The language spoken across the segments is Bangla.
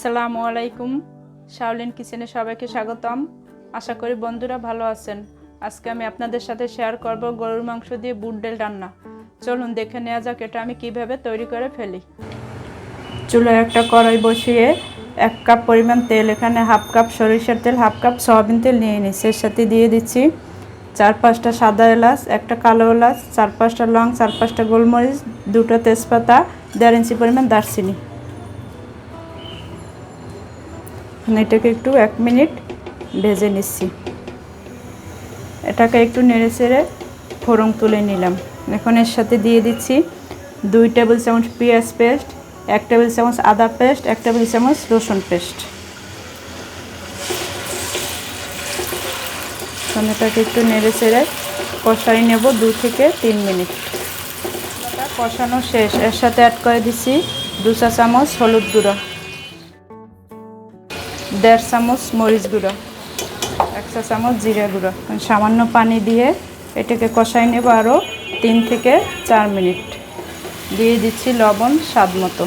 আসসালামু আলাইকুম। শাওলিন কিচেনে সবাইকে স্বাগতম। আশা করি বন্ধুরা ভালো আছেন। আজকে আমি আপনাদের সাথে শেয়ার করব গরুর মাংস দিয়ে বুট ডাল রান্না। চলুন দেখে নেওয়া যাক এটা আমি কিভাবে তৈরি করে ফেলি। চুলায় একটা কড়াই বসিয়ে 1 কাপ পরিমাণ তেল, এখানে হাফ কাপ সরিষার তেল, হাফ কাপ সয়াবিন তেল নিয়ে নিচ্ছি। এর সাথে দিয়ে দিচ্ছি 4-5টা সাদা এলাচ, একটা কালো এলাচ, 4-5টা লং, 4-5টা গোলমরিচ, 2টা তেজপাতা, 1.5 ইঞ্চি পরিমাণ দারচিনি। এটাকে একটু 1 মিনিট ভেজে নিচ্ছি। এটাকে একটু নেড়ে চেড়ে ফোড়ন তুলে নিলাম। এখন এর সাথে দিয়ে দিচ্ছি 2 টেবিল চামচ পেঁয়াজ পেস্ট, 1 টেবিল চামচ আদা পেস্ট, 1 টেবিল চামচ রসুন পেস্ট। এটাকে একটু নেড়ে চেড়ে কষাই নেব 2 থেকে 3 মিনিট। কষানো শেষ। এর সাথে অ্যাড করে দিচ্ছি 2 চা চামচ হলুদ গুঁড়ো, 1.5 চামচ মরিচ গুঁড়ো, 1 চা চামচ জিরা গুঁড়ো। সামান্য পানি দিয়ে এটাকে কষাই নেব আরও 3 থেকে 4 মিনিট। দিয়ে দিচ্ছি লবণ স্বাদ মতো।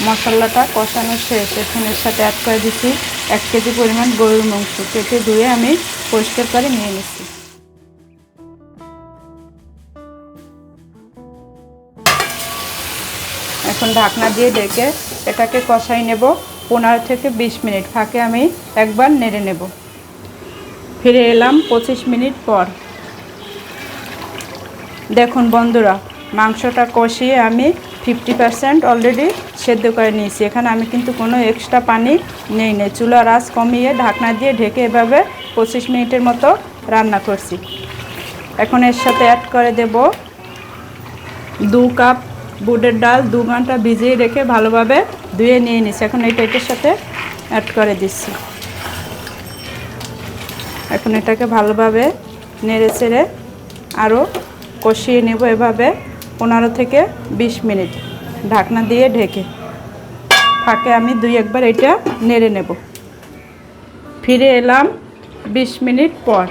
মশলাটা কষানো শেষ। এখানের সাথে অ্যাড করে দিচ্ছি 1 কেজি পরিমাণ গরুর মাংস, কেটে ধুয়ে আমি পরিষ্কার করে নিয়ে নিচ্ছি। এখন ঢাকনা দিয়ে ঢেকে এটাকে কষাই নেব 15 থেকে 20 মিনিট। ফাঁকে আমি একবার নেড়ে নেব। ফিরে এলাম 25 মিনিট পর। দেখুন বন্ধুরা, মাংসটা কষিয়ে আমি 50% অলরেডি সেদ্ধ করে নিয়েছি। এখানে আমি কিন্তু কোনো এক্সট্রা পানি নেই। চুলার আঁচ কমিয়ে ঢাকনা দিয়ে ঢেকে এভাবে 25 মিনিটের মতো রান্না করছি। এখন এর সাথে অ্যাড করে দেব 2 কাপ বুটের ডাল, 2 ঘন্টা ভিজিয়ে রেখে ভালোভাবে ধুয়ে নিয়ে নিচ্ছি। এখন এটার সাথে অ্যাড করে দিচ্ছি। এখন এটাকে ভালোভাবে নেড়ে চেড়ে আরও কষিয়ে নেব এভাবে 15 থেকে 20 মিনিট ঢাকনা দিয়ে ঢেকে। ফাঁকে আমি 2 একবার এটা নেড়ে নেব। ফিরে এলাম 20 মিনিট পর।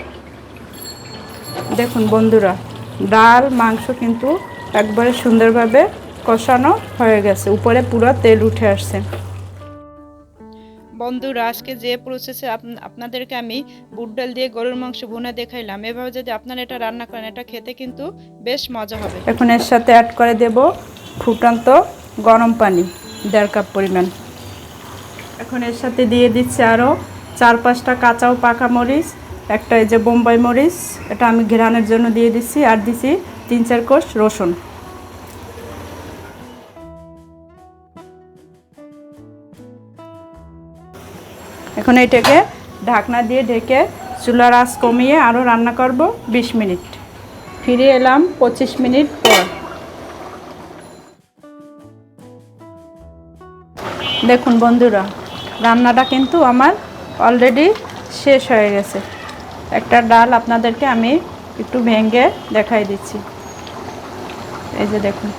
দেখুন বন্ধুরা, ডাল মাংস কিন্তু একবারে সুন্দরভাবে কষানো হয়ে গেছে, উপরে পুরো তেল উঠে আসছে। বন্ধুরা, আজকে যে প্রসেসে আপনাদেরকে আমি বুট ডাল দিয়ে গরুর মাংস ভুনা দেখাইলাম, এভাবে যদি আপনারা এটা রান্না করেন এটা খেতে কিন্তু বেশ মজা হবে। এখন এর সাথে অ্যাড করে দেব ফুটন্ত গরম পানি 1.5 কাপ পরিমাণ। এখন এর সাথে দিয়ে দিচ্ছি আরও 4-5টা কাঁচা ও পাকা মরিচ, একটা এই যে বোম্বাই মরিচ, এটা আমি ঘ্রাণের জন্য দিয়ে দিচ্ছি। আর দিচ্ছি 3-4 কোষ রসুন। এখন এটাকে ঢাকনা দিয়ে ঢেকে চুলার আঁচ কমিয়ে আরও রান্না করব 20 মিনিট। ফিরে এলাম 25 মিনিট পর। দেখুন বন্ধুরা, রান্নাটা কিন্তু আমার অলরেডি শেষ হয়ে গেছে। একটা ডাল আপনাদেরকে আমি একটু ভেঙে দেখাই দিচ্ছি। এই যে দেখুন।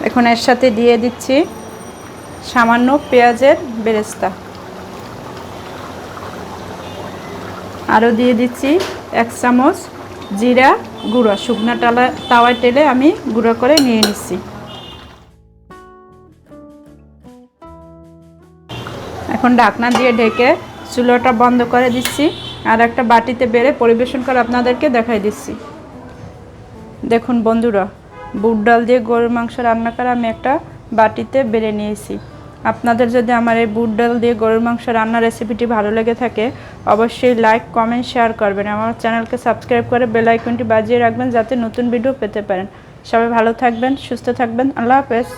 এখন এর সাথে দিয়ে দিচ্ছি সামান্য পেঁয়াজের বেরেস্তা। আরও দিয়ে দিচ্ছি 1 চামচ জিরা গুঁড়ো, শুকনো তাওয়ায় তেলে আমি গুঁড়ো করে নিয়ে নিচ্ছি। এখন ঢাকনা দিয়ে ঢেকে চুলাটা বন্ধ করে দিচ্ছি আর একটা বাটিতে বেড়ে পরিবেশন করে আপনাদেরকে দেখাই দিচ্ছি। দেখুন বন্ধুরা, বুট ডাল দিয়ে গরুর মাংস রান্না করে আমি একটা বাটিতে বেড়ে নিয়েছি। আপনাদের যদি আমার এই বুট ডাল দিয়ে গরুর মাংস রান্নার রেসিপিটি ভালো লেগে থাকে অবশ্যই লাইক, কমেন্ট, শেয়ার করবেন। আমার চ্যানেলকে সাবস্ক্রাইব করে বেল আইকনটি বাজিয়ে রাখবেন যাতে নতুন ভিডিও পেতে পারেন। সবাই ভালো থাকবেন, সুস্থ থাকবেন। আল্লাহ হাফেজ।